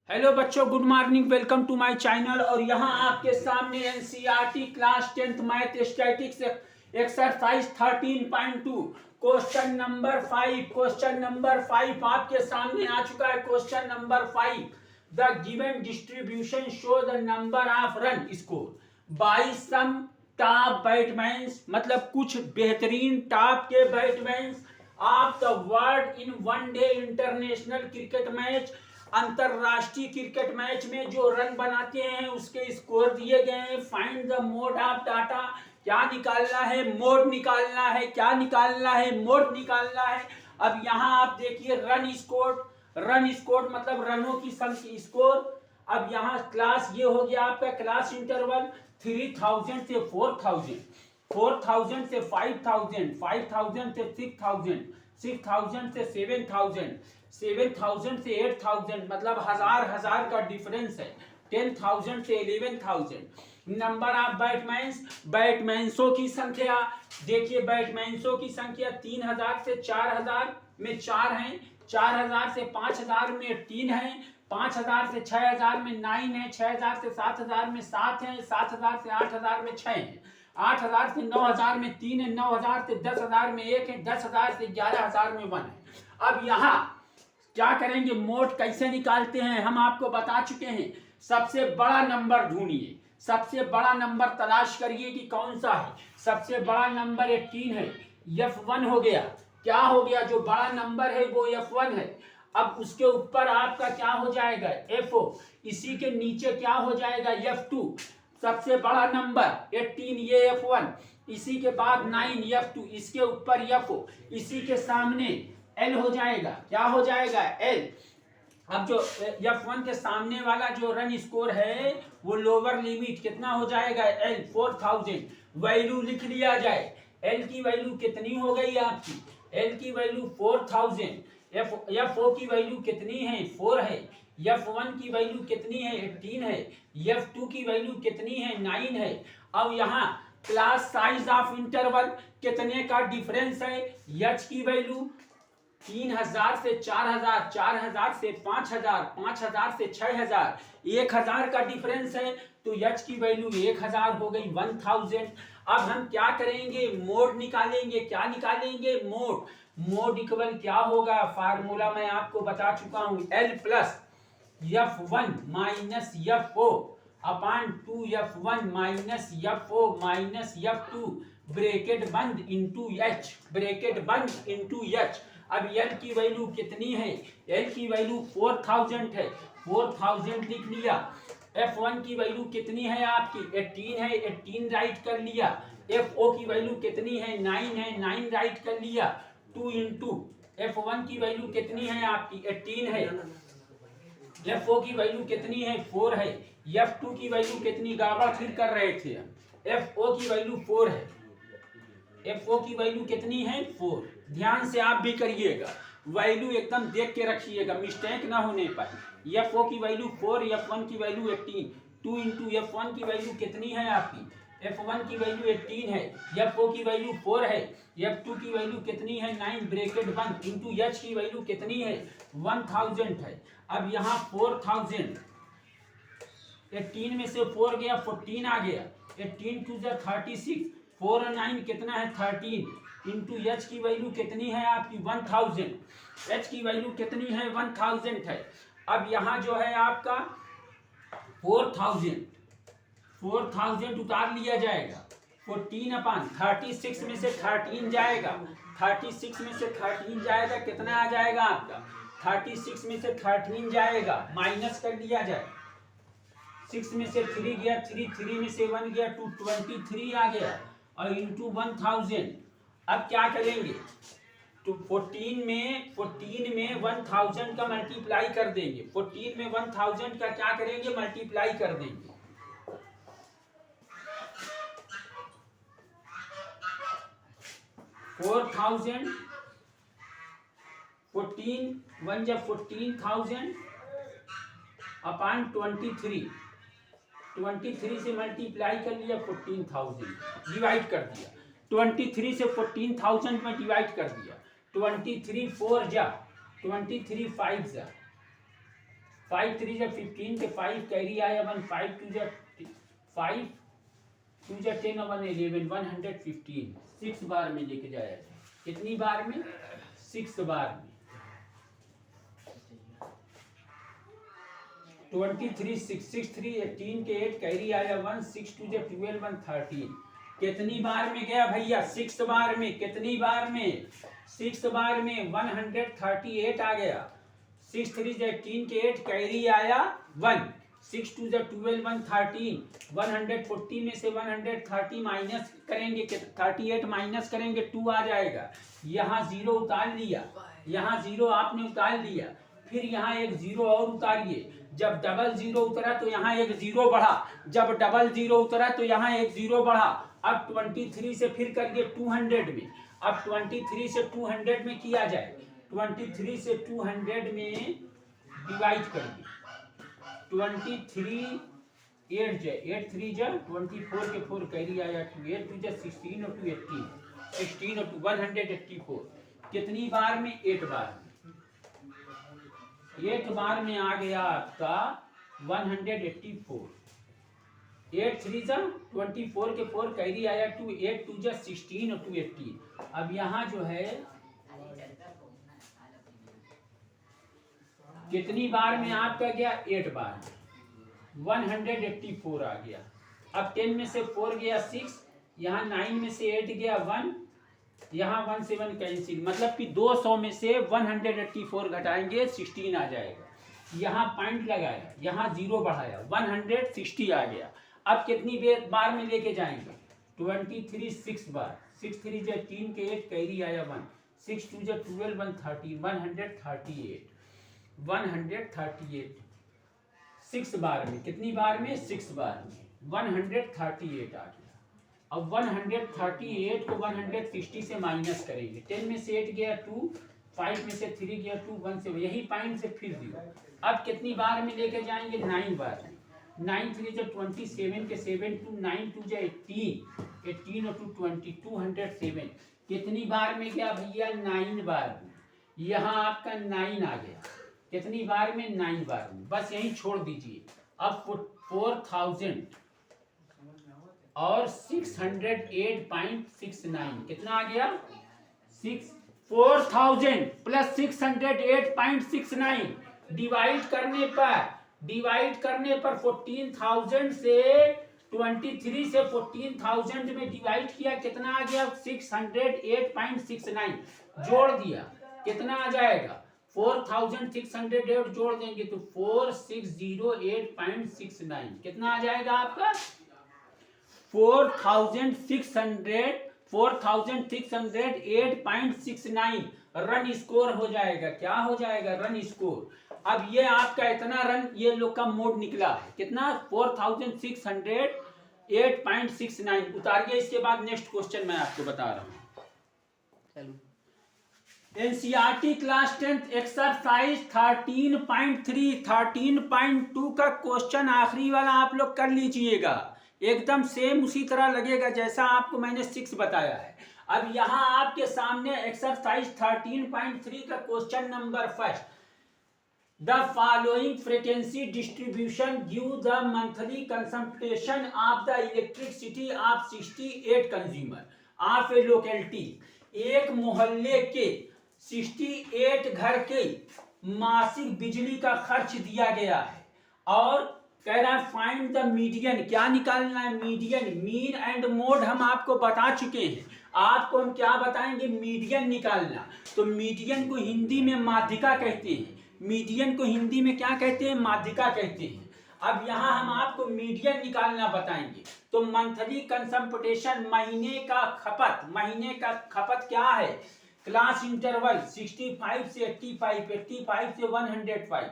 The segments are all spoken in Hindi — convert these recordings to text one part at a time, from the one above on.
हेलो बच्चों, good morning, welcome to my channel. और यहाँ आपके सामने NCERT class 10th math statics exercise 13.2 question number 5 आपके सामने आ चुका है। Question number 5, the given distribution show the number of run score by some top batsman, मतलब कुछ बेहतरीन टॉप के batsman of the world in one day international cricket match, अंतरराष्ट्रीय क्रिकेट मैच में जो रन बनाते हैं उसके स्कोर दिए गए हैं। Find the mode of data, क्या निकालना है? मोड निकालना है। क्या निकालना है? मोड निकालना है। अब यहाँ आप देखिए रन स्कोर मतलब रनों की संख्या स्कोर। अब यहाँ क्लास ये हो गया आपका क्लास इंटरवल 3000 से 4000, 4000 से 5000, 5000 से 6000, 6000 से 7000, 7000 से 8000, मतलब हजार का डिफरेंस है। 10,000 से 11,000। नंबर ऑफ बैट्समैन्सों की संख्या देखिए, बैट्समैन्सों की संख्या 3000 से 4000 में 4 हैं, 4000 से 5000 में 3 हैं, 5000 से 6000 में 9 है, 6000 से 7000 में 7 है, 7000 से 8000 में 6 है, 8000 से 9000 में 3 है, 9000 से 10000 में 1 है, 10000 से 11000 में 1 है। अब यहाँ क्या करेंगे? मोड कैसे निकालते हैं हम आपको बता चुके हैं। सबसे बड़ा नंबर ढूंढिए, सबसे बड़ा नंबर तलाश करिए कि कौन सा है। सबसे बड़ा नंबर 18 है, F1 हो गया। क्या हो गया? जो बड़ा नंबर है वो F1 है। अब उसके ऊपर आपका क्या हो जाएगा? FO। इसी के नीचे क्या हो जाएगा? F2। सबसे बड़ा नंबर 18, ये F1। इसी के बाद 9 F2, इसके ऊपर FO, इसी के सामने L हो जाएगा। क्या हो जाएगा? L। अब जो F1 के सामने वाला जो रन स्कोर है वो लोअर लिमिट कितना हो जाएगा? L 4000। वैल्यू लिख लिया जाए। L की वैल्यू कितनी हो गई आपकी? L की वैल्यू 4000। F4 की वैल्यू कितनी है? 4 है। F1 की वैल्यू कितनी है? 18 है। F2 की वैल्यू कितनी है? 9 है। अब यहाँ क्लास साइज ऑफ इंटरवल कितने का डिफरेंस है? H की वैल्यू 3000 से 4000, 4000 से 5000, 5000 से 6000, 1000 का डिफरेंस है, तो H की वैल्यू 1000 हो गई, 1000। अब हम क्या करेंगे? मोड निकालेंगे। क्या निकालेंगे? मोड इक्वल क्या होगा? फार्मूला मैं आपको बता चुका हूं, L plus F1 minus F4 अपान 2F1 minus F4 minus F2 bracket बंद इंटू H, ब्रेकेट बंद इंटू H। अब L की वैल्यू कितनी है? L की वैल्यू 4000 है, 4000 लिख लिया। F1 की वैल्यू कितनी है आपकी? 18 है, 18 राइट कर लिया। FO की वैल्यू कितनी है? 9 है, 9 राइट कर लिया। 2 इंटू F1 की वैल्यू कितनी है आपकी? 18 है। F4 की वैल्यू कितनी है? 4 है। F2 की वैल्यू कितनी? गड़बड़ फिर कर रहे थे। FO की वैल्यू 4 है। FO की वैल्यू कितनी है? 4। ध्यान से आप भी करिएगा, वैल्यू एकदम देख के रखिएगा, मिस्टेक ना होने पाए। FO की वैल्यू 4, F1 की वैल्यू 18। 2 इंटू F1 की वैल्यू कितनी है आपकी? F1 की वैल्यू 18 है, F4 की वैल्यू 4 है, F2 की वैल्यू कितनी है? 9 ब्रेकेट बंद इंटू H की वैल्यू कितनी है? 1000 है। अब यहाँ 4000, 18 में से 4 गया, 14 आ गया, 18 टू 36, 4 और 9 कितना है? 13 इंटू H की वैल्यू कितनी है आपकी? 1000। H की वैल्यू कितनी है? 1000 है। अब यहाँ जो है आपका 4000 उतार लिया जाएगा। 14 अपान 36 में से 13 जाएगा, 36 में से 13 जाएगा, कितना आ जाएगा आपका? 36 में से 13 जाएगा, माइनस कर लिया जाए। 6 में से 3 गया, 3 में से 1 गया, 23 आ गया, और इंटू 1000। अब क्या करेंगे? तो 14 में 1000 का मल्टीप्लाई कर देंगे। 14 में 1000 का क्या करेंगे? मल्टीप्लाई कर देंगे। 4000, 14 1 जब 14000 अपान 23 से मल्टीप्लाई कर लिया, 14000 डिवाइड कर दिया। 23 से 14000 में डिवाइड कर दिया। 23 4 जा, 23 5 जा, 5 3 जा 15 के 5 कैरी आया 1, 5 2 जा 5 2 जा 10 और 1 11, 115 6 बार में लेके जाया जाए। कितनी बार में? 6 बार में। 23 6 6 3 18 के 8 कैरी आया 1, 6 2 जा 12 1 13। कितनी बार में गया भैया? 6 बार में। कितनी बार में? 6 बार में 138 आ गया। 6 3 जा 18 के 8 कैरी आया 1, 6 2 जा 12 1 13। 140 में से 130 माइनस करेंगे, 38 माइनस करेंगे 2 आ जाएगा। यहाँ 0 उतार लिया, यहाँ 0 आपने उतार लिया, फिर यहाँ एक 0 और उतारिए। जब डबल 0 उतरा तो यहाँ एक 0 बढ़ा, जब डबल 0 उतरा तो यहाँ एक 0 बढ़ा। अब 23 से फिर करिए 200 में। अब 23 से 200 में किया जाए, 23 से 200 में डिवाइड करिए। 23 8 जा 8 3 जा 24 के 4 कैरी आया 2, 8 2 जा 16 और 2 18, 16 और 2 184। कितनी बार में? 8 बार में। 8 बार में आ गया आपका 184। 8 3 जा 24 के 4 कैरी आया 2, 8 2 जा 16 और 2 18। अब यहाँ जो है कितनी बार में आपका गया? 8 बार में 184 आ गया। अब 10 में से 4 गया 6, यहाँ 9 में से 8 गया 1, यहाँ 1 से 1 कैंसिल, मतलब कि 200 में से 184 घटाएंगे 16 आ जाएगा। यहाँ पॉइंट लगाया, यहाँ 0 बढ़ाया 160 आ गया। अब कितनी बार में लेके जाएंगे? 23 6 बार। 6 3 जा 3 के 8 कैरी आया 1, 6 2 जा 12 1 13, 138 6 बार में। कितनी बार में? 6 बार में 138 आ गया। अब 138 को 160 से माइनस करेंगे। 10 में से 8 गया 2, 5 में से 3 गया 2, 1 से यही पॉइंट से फिर दिया। अब कितनी बार में लेके जाएंगे? 9 बार में। 9 3 जा 27 के 7 2, 9 2 जा 18, 18 और 2 20, 207। कितनी बार में गया भैया? 9 बार में। यहाँ आपका 9 आ गया। कितनी बार में? 9 बार में। बस यही छोड़ दीजिए। अब 4000 और 608.69 कितना आ गया? 4000 प्लस 608.69 डिवाइड करने पर 14,000 से 23 से 14,000 में डिवाइड किया, कितना आ गया? 608.69 जोड़ दिया, कितना आ जाएगा? 4608 जोड़ देंगे तो 4608.69 कितना आ जाएगा आपका? 4608.69 रन स्कोर हो जाएगा। क्या हो जाएगा? Run score. अब ये आपका इतना रन ये लोग का मोड निकला है, कितना? 4608.69 उतारिए। इसके बाद नेक्स्ट क्वेश्चन मैं आपको बता रहा हूं। एनसीईआरटी क्लास 10 एक्सरसाइज 13.3 13.2 का क्वेश्चन आखिरी वाला आप लोग कर लीजिएगा। एकदम सेम उसी तरह लगेगा जैसा आपको मैंने 6 बताया है। अब यहाँ आपके सामने एक्सरसाइज 13.3 का question number first, the following frequency distribution give the monthly consumption of the elasticity of 68 consumer of A locality. एक मोहल्ले के 68 घर के मासिक बिजली का खर्च दिया गया है और कह रहा है फाइंड द मीडियन। क्या निकालना है? मीडियन। मीन एंड मोड हम आपको बता चुके हैं। आपको हम क्या बताएंगे? मीडियन निकालना। तो मीडियन को हिंदी में माध्यिका कहते हैं। मीडियन को हिंदी में क्या कहते हैं? माध्यिका कहते हैं। अब यहाँ हम आपको मीडियन निकालना बताएंगे। तो मंथली कंजम्पशन, महीने का खपत क्या है? क्लास इंटरवल 65 से 85, 85 से 105,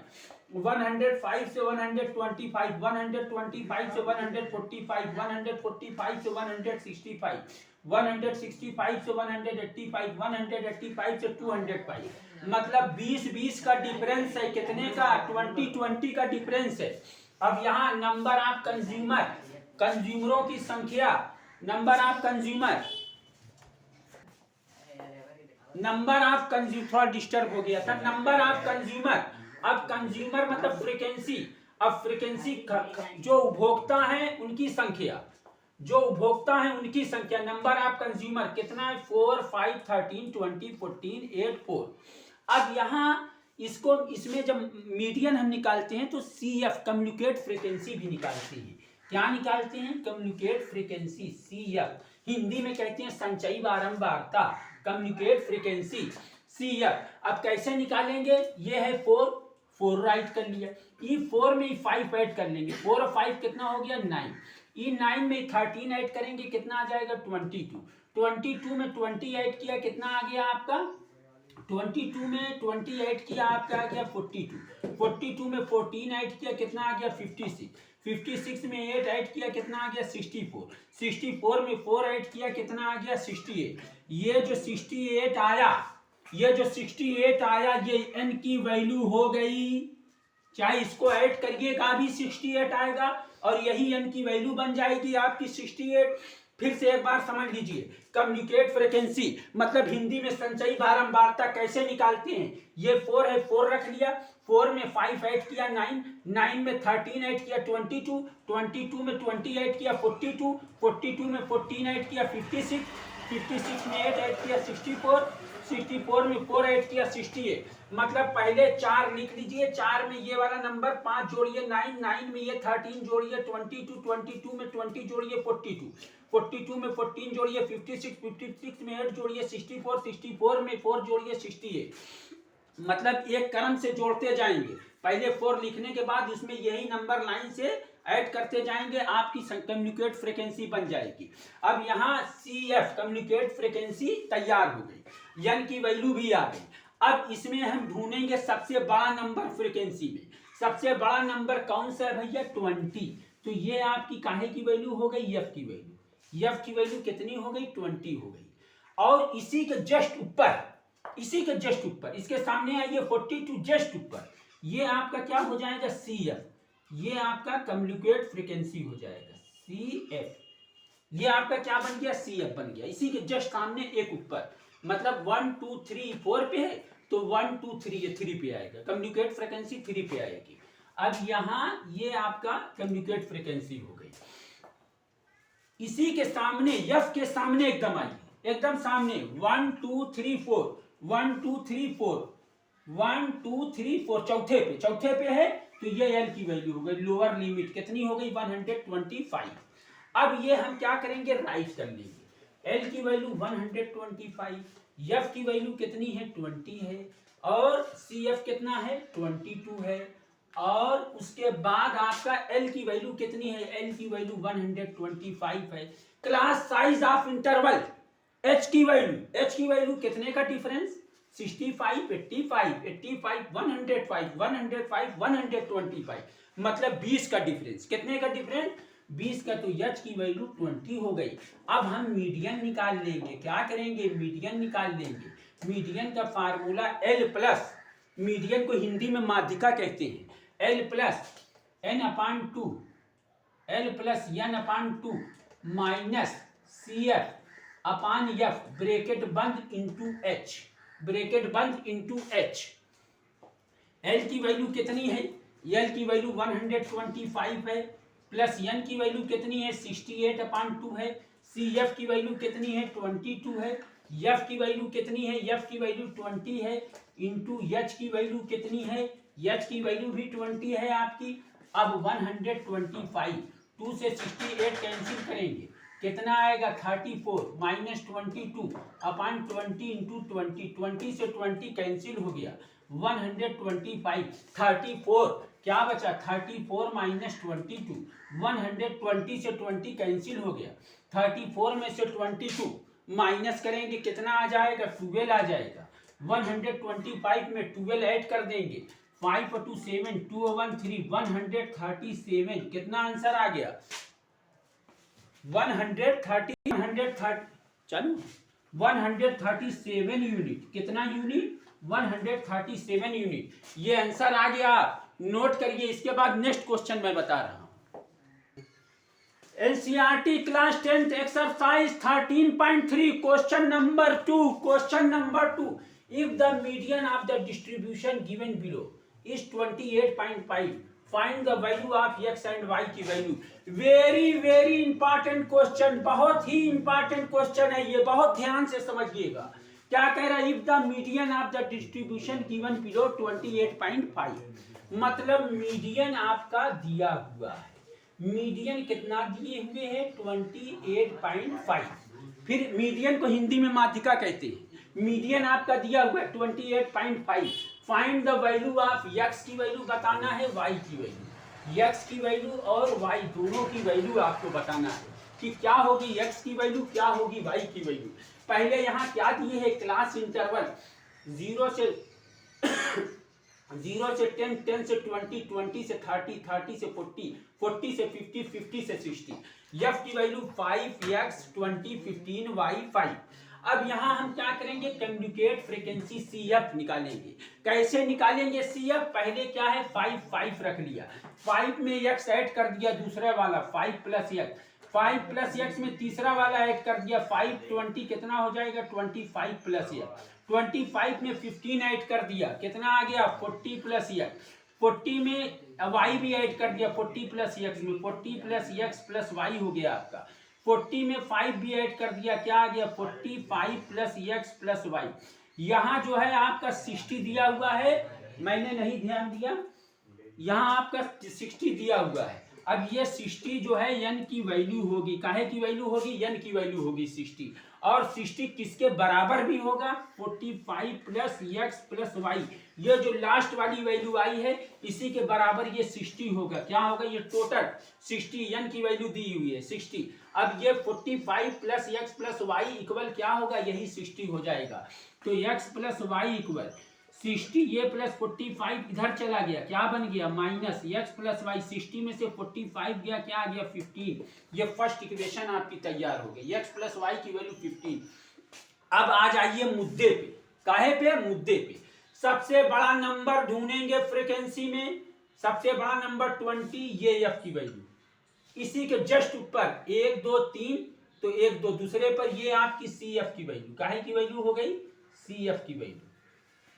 105 से 125, 125 से 145, 145 से 165, 165 से 185, 185 से 205। मतलब 20-20 का डिफरेंस है। कितने का? 20-20 का डिफरेंस है। अब यहाँ नंबर ऑफ कंज्यूमरों की संख्या, नंबर ऑफ कंज्यूमर थोड़ा डिस्टर्ब हो गया था। नंबर ऑफ कंज्यूमर अब कंज्यूमर मतलब फ्रीक्वेंसी, अब फ्रीक्वेंसी जो उपभोक्ता है उनकी संख्या, जो उपभोक्ता है उनकी संख्या, नंबर ऑफ कंज्यूमर कितना है 4 5 13 20 14 8 4। अब यहाँ इसको इसमें जब मीडियन हम निकालते हैं तो CF कम्युनिकेट फ्रीक्वेंसी भी निकालते हैं। क्या निकालते हैं? कम्युनिकेट फ्रीक्वेंसी CF, हिंदी में कहते हैं संचयी बारंबारता, कम्युनिकेट फ्रीक्वेंसी CF। अब कैसे निकालेंगे? ये है 4 राइट कर लिया, E4 में 5 ऐड कर लेंगे, 4 और 5 कितना हो गया 9, E9 में 13 ऐड करेंगे कितना आ जाएगा 22, 22 में 20 ऐड किया कितना आ गया आपका 22 में 20 ऐड किया आपका आ गया 42, 42 में 14 ऐड किया कितना आ गया 56, 56 में 8 ऐड किया कितना आ गया 64, 64 में 4 ऐड किया कितना आ गया 68। ये जो 68 आया, ये जो 68 आया ये n की वैल्यू हो गई, चाहे इसको ऐड करिएगा भी 68 आएगा और यही n की वैल्यू बन जाएगी आपकी 68। फिर से एक बार समझ लीजिए, कम्युनिकेट फ्रीक्वेंसी मतलब हिंदी में संचयी बारंबारता कैसे निकालते हैं? ये 4 है, 4 रख लिया, 4 में 5 ऐड किया 9, 9 में 13 ऐड किया 22, 22 में 20 ऐड किया 42, 42 में 14 ऐड किया 56, 56 में 8 ऐड किया 64, 64 में 4 ऐड किया 68। मतलब पहले 4 लिख लीजिए, 4 में ये वाला नंबर 5 जोड़िए 9, 9 में ये 13 जोड़िए 22, 22 में 20 जोड़िए 42, 42 में 14 जोड़िए 56, 56 में 8 जोड़िए 64, 64 में 4 जोड़िए 68। मतलब एक क्रम से जोड़ते जाएंगे, पहले 4 लिखने के बाद उसमें यही नंबर लाइन से ऐड करते जाएंगे, आपकी कम्युनिकेट फ्रीक्वेंसी बन जाएगी। अब यहाँ CF कम्युनिकेट फ्रीक्वेंसी तैयार हो गई, n की वैल्यू भी आ गई। अब इसमें हम ढूंढेंगे सबसे बड़ा नंबर फ्रीक्वेंसी में, सबसे बड़ा नंबर कौन सा है भैया 20। तो ये आपकी काहे की वैल्यू हो गई F की वैल्यू, F की वैल्यू कितनी हो गई 20 हो गई। और इसी के जस्ट ऊपर, इसी के जस्ट ऊपर इसके सामने आइए 42 जस्ट ऊपर, ये आपका क्या हो जाएगा CF, ये आपका कम्युनिकेट फ्रीक्वेंसी हो जाएगा CF, ये आपका क्या बन गया CF बन गया। इसी के जस्ट सामने एक ऊपर, मतलब 1 2 3 4 पे है तो 1 2 3 ये 3 पे आएगा, कम्युनिकेट फ्रीक्वेंसी 3 पे आएगी। अब यहाँ ये आपका कम्युनिकेट फ्रीक्वेंसी हो गई। इसी के सामने F के सामने एकदम आइए, एकदम सामने 1 2 3 4, 1 2 3 4, 1 2 3 4 चौथे पे है तो ये L की वैल्यू हो गई, लोअर लिमिट कितनी हो गई 125। अब ये हम क्या करेंगे राइट कर लेंगे, L की वैल्यू 125, F की वैल्यू कितनी है 20 है और CF कितना है 22 है, और उसके बाद आपका L की वैल्यू कितनी है, L की वैल्यू 125 है। Class size of interval H की वैल्यू कितने का डिफरेंस 65 85 85 105 105 125, मतलब 20 का डिफरेंस। कितने का डिफरेंस 20 का, तो H की वैल्यू 20 हो गई। अब हम मीडियन निकाल लेंगे, क्या करेंगे मीडियन निकाल लेंगे। मीडियन का फार्मूला L प्लस, मीडियन को हिंदी में माध्यिका कहते हैं, L plus n/2, L plus n/2 minus CF अपान F ब्रैकेट बंद इंटू H, ब्रैकेट बंद इंटू H। L की वैल्यू कितनी है, L की वैल्यू 125 है, प्लस n की वैल्यू कितनी है 68/2 है, CF की वैल्यू कितनी है 22 है, F की वैल्यू कितनी है, F की वैल्यू 20 है, इंटू H की वैल्यू कितनी है, H की वैल्यू भी 20 है आपकी। अब 125, 2 से 68 कैंसिल करेंगे, कितना आएगा 34 माइनस 22 अपान 20 इंटू 20, 20 से 20 कैंसिल हो गया 125, 34 क्या बचा 34 माइनस 22, 120 से 20 कैंसिल हो गया, 34 में से 22 माइनस करेंगे कितना आ जाएगा 12 आ जाएगा, 125 में 12 ऐड कर देंगे, 5 2 7 2 1 3 137, कितना आंसर आ गया 130 चलो 137 यूनिट, कितना यूनिट 137 यूनिट, ये आंसर आ गया। नोट करिए, इसके बाद नेक्स्ट क्वेश्चन मैं बता रहा हूं। NCERT class 10th exercise 13.3 question number 2, question number 2, if the median of the distribution given below, is 28.5। Find the value of x and y की value. Very very important question, बहुत ही इंपॉर्टेंट क्वेश्चन है ये, बहुत ध्यान से समझिएगा। क्या कह रहा है? If the median of the distribution given below 28.5, मतलब मीडियन आपका दिया हुआ है। मीडियन कितना दिए हुए हैं? 28.5। फिर मीडियन को हिंदी में माध्यिका कहते हैं। मीडियन आपका दिया हुआ है 28.5। Find the value of x की वैल्यू बताना है, y की वैल्यू। x की वैल्यू और y दोनों की वैल्यू आपको बताना है कि क्या होगी x की वैल्यू, क्या होगी y की वैल्यू। पहले यहाँ क्या दिए है? क्लास इंटरवल 0 से 0 से 10, 10 से 20, 20 से 30, 30 से 40, 40 से 50, 50 से 60। f की वैल्यू 5x 20 15 y 5। अब यहाँ हम क्या करेंगे? कम्युनिकेट फ्रीक्वेंसी CF निकालेंगे। कैसे निकालेंगे CF? पहले क्या है? 5 5 रख लिया, 5 में x ऐड कर दिया, दूसरा वाला 5 प्लस x, 5 प्लस x में तीसरा वाला ऐड कर दिया, 5 20 कितना हो जाएगा? 25 प्लस x, 25 में 15 ऐड कर दिया, कितना आ गया? 40 प्लस x, 40 में y भी ऐड कर दिया, 40 प्लस x में 40 प्लस x प्लस y हो गया आपका। 40 में 5 भी ऐड कर दिया, क्या आ गया? 45 प्लस x प्लस y। यहाँ जो है आपका 60 दिया हुआ है, मैंने नहीं ध्यान दिया, यहाँ आपका 60 दिया हुआ है। अब ये 60 जो है n की वैल्यू होगी, काहे की वैल्यू होगी? n की वैल्यू होगी 60। और 60 किसके बराबर भी होगा? 45 प्लस x प्लस y। ये जो लास्ट वाली वैल्यू आई है इसी के बराबर ये 60 होगा। क्या होगा? ये टोटल 60, n की वैल्यू दी हुई है 60। अब ये 45 plus x plus y equal क्या होगा? यही 60 हो जाएगा। तो x प्लस वाई इक्वल 60, ये प्लस 45 इधर चला गया, क्या बन गया? Minus x plus Y. 60 में से 45 गया, क्या आ गया? 15। ये फर्स्ट इक्वेशन आपकी तैयार हो गई, x प्लस वाई की वैल्यू 15। अब आ जाइए मुद्दे पे। काहे पे? मुद्दे पे। सबसे बड़ा नंबर ढूंढेंगे फ्रीक्वेंसी में, सबसे बड़ा नंबर 20, ये f की वैल्यू। इसी के जस्ट ऊपर 1 2 3, तो 1 2 दूसरे पर ये आपकी CF की वैल्यू। काहे की वैल्यू हो गई? CF की वैल्यू।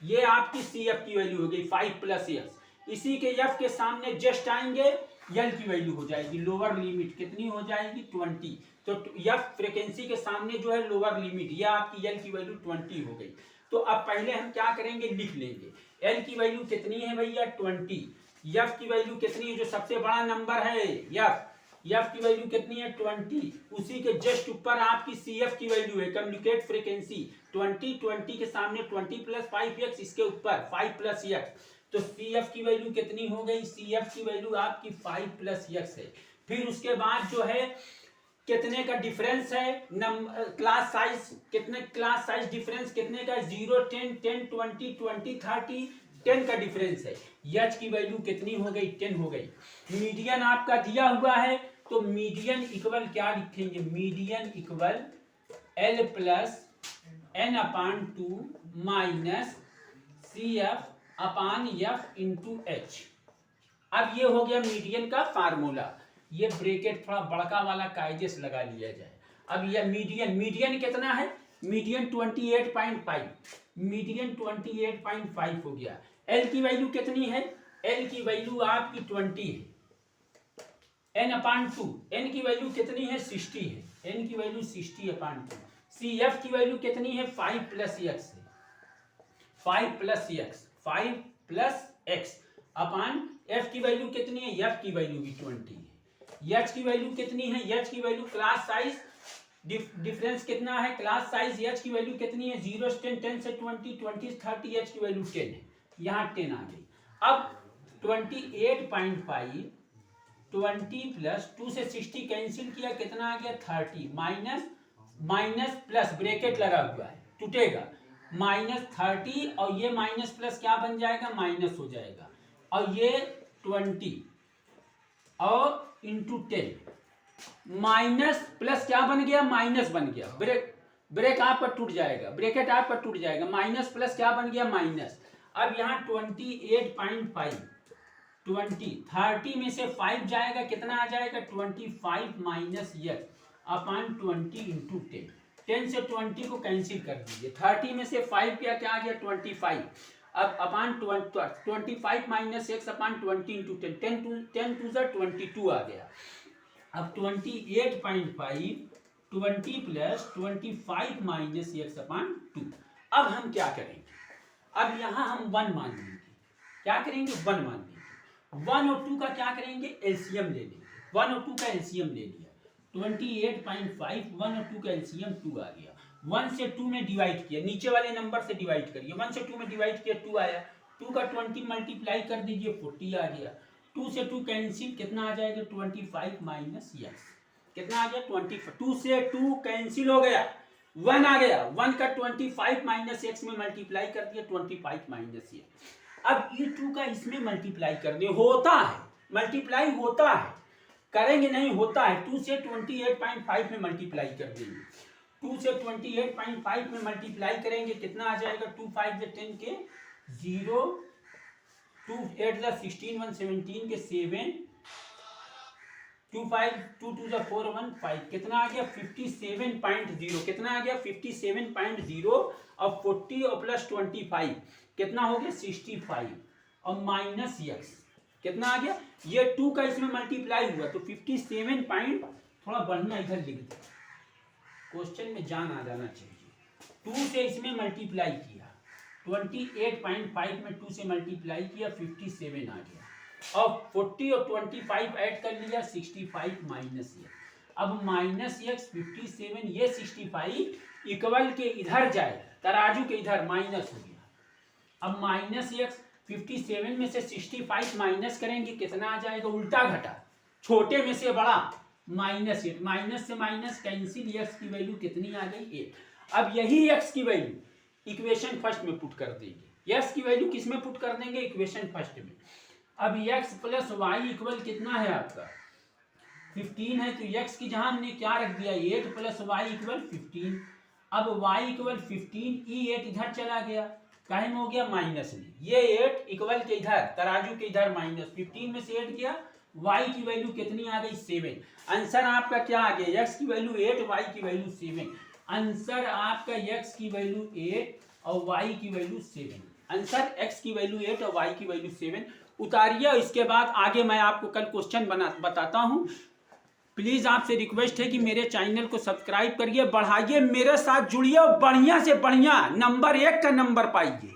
ये आपकी CF की वैल्यू हो गई 5 प्लस x। इसी के f के सामने जस्ट आएंगे, L की वैल्यू हो जाएगी, लोअर लिमिट कितनी हो जाएगी? 20। तो f फ्रीक्वेंसी के सामने जो है लोअर लिमिट, ये आपकी L की वैल्यू 20 हो गई। तो अब पहले हम क्या करेंगे? लिख लेंगे L की वैल्यू कितनी है भैया? 20। f की वैल्यू कितनी है? जो सबसे बड़ा नंबर है f की वैल्यू कितनी है? 20। उसी के जस्ट ऊपर आपकी CF की वैल्यू है, कम्युनिकेट फ्रीक्वेंसी 20, 20 के सामने 20 प्लस 5x, इसके ऊपर 5 प्लस x। तो CF की वैल्यू कितनी हो गई? CF की वैल्यू आपकी 5 प्लस x है। फिर उसके बाद जो है कितने का डिफरेंस है? क्लास साइज कितने? क्लास साइज डिफरेंस कितने का? 0 10 10 20 20 30 10 का डिफरेंस है। h की वैल्यू कितनी हो गई? 10 हो गई। मीडियन आपका दिया हुआ है, तो मीडियन इक्वल क्या लिखेंगे? Median equal L plus n अपान 2 माइनस CF अपान f इंटू h। अब ये हो गया मीडियन का फार्मूला। ये ब्रैकेट थोड़ा बड़का वाला कायदे से लगा लिया जाए। अब ये मीडियन कितना है? मीडियन 28.5, मीडियन 28.5 हो गया। L की वैल्यू कितनी है? L की वैल्यू आपकी 20 है, n अपान 2। n की वैल्यू कितनी है? 60 है, n की वैल्यू 60 अपान 2। CF की वैल्यू कितनी है? 5 प्लस x है, 5 प्लस x, 5 प्लस x अपान f की वैल्यू कितनी है? f की वैल्यू भी 20 है। h की वैल्यू कितनी है? h की वैल्यू क्लास साइज डिफरेंस कितना है? क्लास साइज h की वैल्यू कितनी है? 0 से 10, 10 से 20, 20 से 30, h की वैल्यू 10 है, यहाँ 10 आ गई। अब 28.5, 20 प्लस 2 से 60 कैंसिल किया, कितना आ गया? 30 माइनस माइनस प्लस ब्रैकेट लगा हुआ है, टूटेगा, माइनस 30 और ये माइनस प्लस क्या बन जाएगा? माइनस हो जाएगा। और ये 20 और इंटू 10, माइनस प्लस क्या बन गया? माइनस बन गया। ब्रेक आपका टूट जाएगा, ब्रैकेट आपका टूट जाएगा। माइनस प्लस क्या बन गया? माइनस। अब यहाँ 28.5, 20, 30 में से 5 जाएगा, कितना आ जाएगा? 25 माइनस x अपान 20 इंटू 10। 10 से 20 को कैंसिल कर दीजिए, 30 में से 5 क्या आ गया? 25। अब upon 25 minus x upon 20 into 10 to ज़ा 22 आ गया। अब 28.5 20 प्लस 25 माइनस एक्स अपान 2। अब हम क्या करेंगे, अब यहाँ हम 1 मान लेंगे। क्या करेंगे, 1 मान लेंगे। 1 और 2 का क्या करेंगे, एलसीएम ले लेंगे। 1 और 2 का एलसीएम ले लिया, 28.5 1 और 2 का एलसीएम 2 आ गया। 1 से 2 में डिवाइड किया, नीचे वाले नंबर से डिवाइड करिए। 1 से 2 में डिवाइड किया 2 आया, 2 का 20 मल्टीप्लाई कर दीजिए 40 आ गया। 2 से 2 कैंसिल, कितना आ जाएगा 25 माइनस एक्स, कितना आ गया 25। 2 से 2 कैंसिल हो गया, 1 आ गया। 1 का 25 माइनस एक्स में मल्टीप्लाई कर दिया 25 माइनस एक्स। अब ये 2 का इसमें मल्टीप्लाई कर दिया, होता है मल्टीप्लाई, होता है, करेंगे नहीं होता है। 2 से 28.5 में मल्टीप्लाई कर देंगे, 2 से 28.5 में मल्टीप्लाई करेंगे, कितना आ जाएगा 2 5 से 10 के 0, 2 8 से 16 1 17 के 7, 2 5 2 2 से 4 1 5, कितना आ गया 57.0, कितना आ गया 57.0। अब 40 और प्लस 25 कितना हो गया 65 और माइनस एक्स कितना आ गया, ये 2 का इसमें मल्टीप्लाई हुआ तो 57 पॉइंट, थोड़ा बढ़िया इधर लिख दे, क्वेश्चन में जान आ जाना चाहिए। 2 से इसमें मल्टीप्लाई किया 28.5 में 2 से मल्टीप्लाई किया 57 आ गया। और 40 और 25 ऐड कर लिया 65 माइनस एक्स। अब माइनस एक्स 57, ये 65 इक्वल के इधर जाए, तराजू के इधर माइनस हो गया। अब माइनस एक्स 57 में से 65 माइनस करेंगे, कितना आ जाएगा, उल्टा घटा, छोटे में से बड़ा माइनस 8, माइनस से माइनस कैंसिल, एक्स की वैल्यू कितनी आ गई 8। अब यही एक्स की वैल्यू इक्वेशन फर्स्ट में पुट कर देंगे, एक्स की वैल्यू किस में पुट कर देंगे, इक्वेशन फर्स्ट में। अब एक्स प्लस वाई इक्वल कितना है आपका 15 है, तो एक्स की जहां हमने क्या रख दिया 8 प्लस वाई इक्वल 15। अब वाई इक्वल 15, ई 8 इधर चला गया, काहे में हो गया माइनस में, ये 8 इक्वल के इधर तराजू के इधर माइनस, 15 में से 8 गया, y की वैल्यू कितनी आ गई 7। आंसर आपका क्या आ गया, x की वैल्यू 8 y की वैल्यू 7। आंसर आपका x की वैल्यू 8 और y की वैल्यू 7। आंसर x की वैल्यू 8 और y की वैल्यू 7 उतारिए। इसके बाद आगे मैं आपको कल क्वेश्चन बताता हूँ। प्लीज आपसे रिक्वेस्ट है कि मेरे चैनल को सब्सक्राइब करिए, बढ़ाइए, मेरे साथ जुड़िए और बढ़िया से बढ़िया नंबर 1 का नंबर पाइए।